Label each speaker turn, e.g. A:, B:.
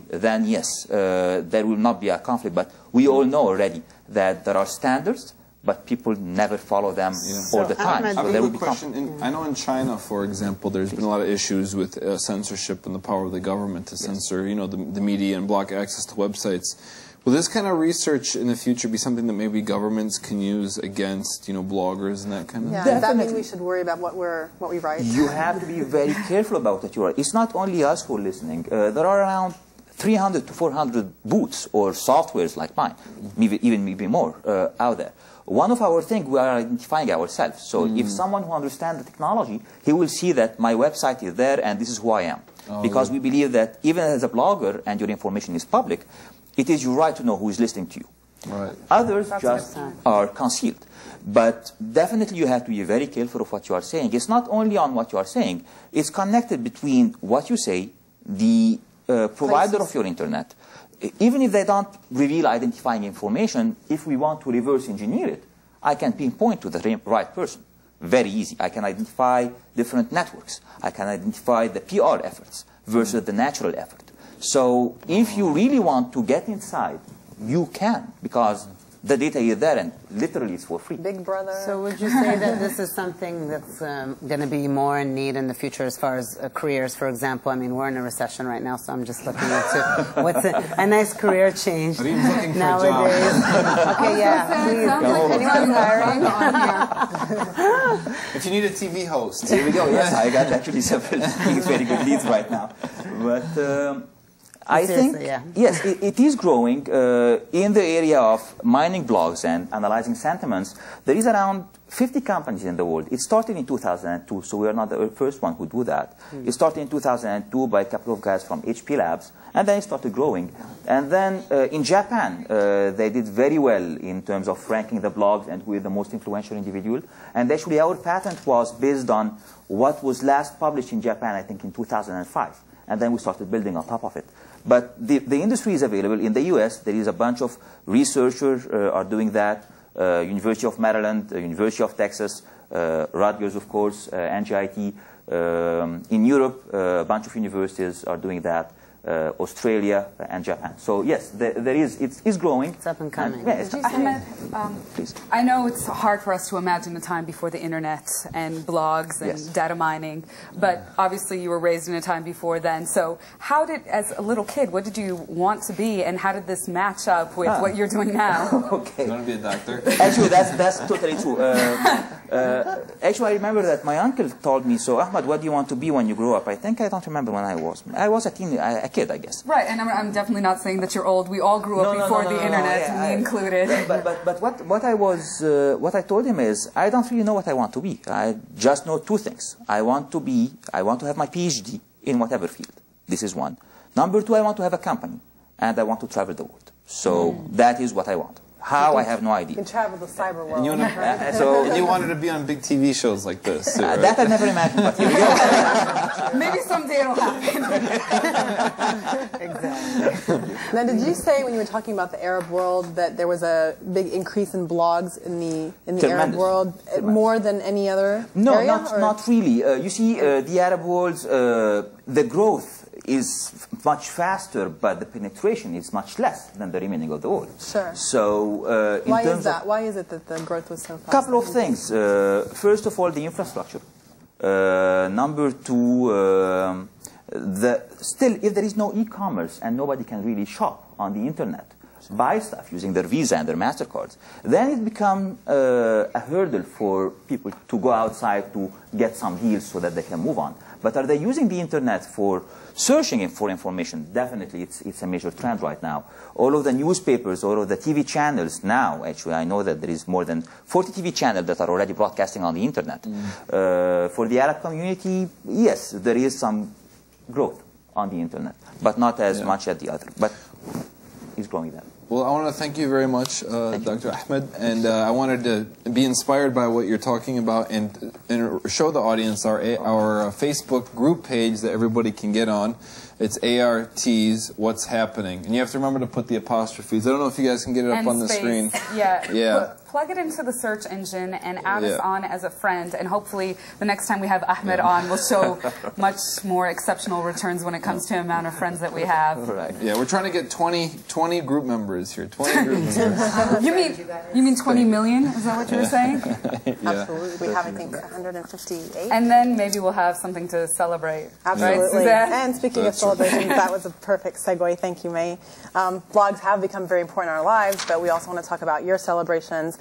A: then yes, there will not be a conflict. But we all know already that there are standards, but people never follow them all the time.
B: I have a question. I know in China, for example, there's been a lot of issues with censorship and the power of the government to censor, you know, the media and block access to websites. Will this kind of research in the future be something that maybe governments can use against, you know, bloggers and that kind of thing?
C: Does that mean we should worry about what we write?
A: You have to be very careful about what you write. It's not only us who are listening. There are around 300 to 400 boots or softwares like mine, even maybe more out there. One of our things, we are identifying ourselves. So if someone who understands the technology, he will see that my website is there and this is who I am. Because we believe that even as a blogger and your information is public, it is your right to know who is listening to you.
B: Right.
A: Others just are concealed. But definitely you have to be very careful of what you are saying. It's not only on what you are saying. It's connected between what you say, the provider of your internet. Even if they don't reveal identifying information, if we want to reverse engineer it, I can pinpoint to the right person. Very easy. I can identify different networks. I can identify the PR efforts versus the natural effort. So if you really want to get inside, you can, because the data is there and literally it's for free.
C: Big brother.
D: So would you say that this is something that's going to be more in need in the future as far as careers, for example? I mean, we're in a recession right now, so I'm just looking into what's a nice career change nowadays. Okay, yeah, please. Anyone's hiring?
B: If you need a TV host.
A: Here we go. Yes, I got actually several very good leads right now. But I think, yes, it is growing. In the area of mining blogs and analyzing sentiments, there is around 50 companies in the world. It started in 2002, so we are not the first one who do that. It started in 2002 by a couple of guys from HP Labs, and then it started growing. And then in Japan, they did very well in terms of ranking the blogs and who is the most influential individual. And actually our patent was based on what was last published in Japan, I think in 2005. And then we started building on top of it. But the industry is available. In the US, there is a bunch of researchers are doing that. University of Maryland, University of Texas, Rutgers, of course, NGIT. In Europe, a bunch of universities are doing that. Australia and Japan. So yes, there is. It's growing.
D: It's up and coming.
E: Ahmed, I know it's hard for us to imagine a time before the internet and blogs and data mining, but obviously you were raised in a time before then. So how did, as a little kid, what did you want to be, and how did this match up with what you're doing now?
A: Okay.
B: You want to be a doctor?
A: Actually, that's totally true. Actually, I remember that my uncle told me, so Ahmed, what do you want to be when you grow up? I think I don't remember when I was. I was a kid, I guess.
E: Right, and I'm definitely not saying that you're old. We all grew up before the internet, me included.
A: But what I told him is, I don't really know what I want to be. I just know two things. I want to have my PhD in whatever field. This is one. Number two, I want to have a company, and I want to travel the world. So that is what I want. How, I have no idea.
C: You can travel the cyber world.
B: And you wanted to be on big TV shows like this, too, right?
A: That I never imagined, but here we go.
E: Maybe someday it'll happen.
C: Exactly. Now, did you say when you were talking about the Arab world that there was a big increase in blogs in the Arab world, more than any other area?
A: No, not really. You see, the Arab world, the growth is much faster, but the penetration is much less than the remaining of the world.
C: Sure.
A: So,
C: why is that? Why is it that the growth was so fast?
A: Couple of things. First of all, the infrastructure. Number two, still, if there is no e-commerce and nobody can really shop on the internet, buy stuff using their Visa and their MasterCards, then it becomes a hurdle for people to go outside to get some deals so that they can move on. But are they using the internet for searching for information? Definitely, it's a major trend right now. All of the newspapers, all of the TV channels now, actually, I know that there is more than 40 TV channels that are already broadcasting on the internet. For the Arab community, yes, there is some growth on the internet, but not as much as the other. But it's growing there.
B: Well, I want to thank you very much, Dr. Ahmed, and I wanted to be inspired by what you're talking about and show the audience our Facebook group page that everybody can get on. It's ART's What's Happening, and you have to remember to put the apostrophes. I don't know if you guys can get it up on the screen.
E: Yeah. plug it into the search engine and add us on as a friend, and hopefully the next time we have Ahmed on, we'll show much more exceptional returns when it comes to the amount of friends that we have.
A: Right.
B: Yeah, we're trying to get 20 group members here. 20 group members.
E: You mean 20 million? Is that what you were saying?
C: Absolutely. We have, I think, 158.
E: And then maybe we'll have something to celebrate.
C: Absolutely.
E: Right,
C: and speaking of celebrations, that was a perfect segue. Thank you, May. Blogs have become very important in our lives, but we also want to talk about your celebrations.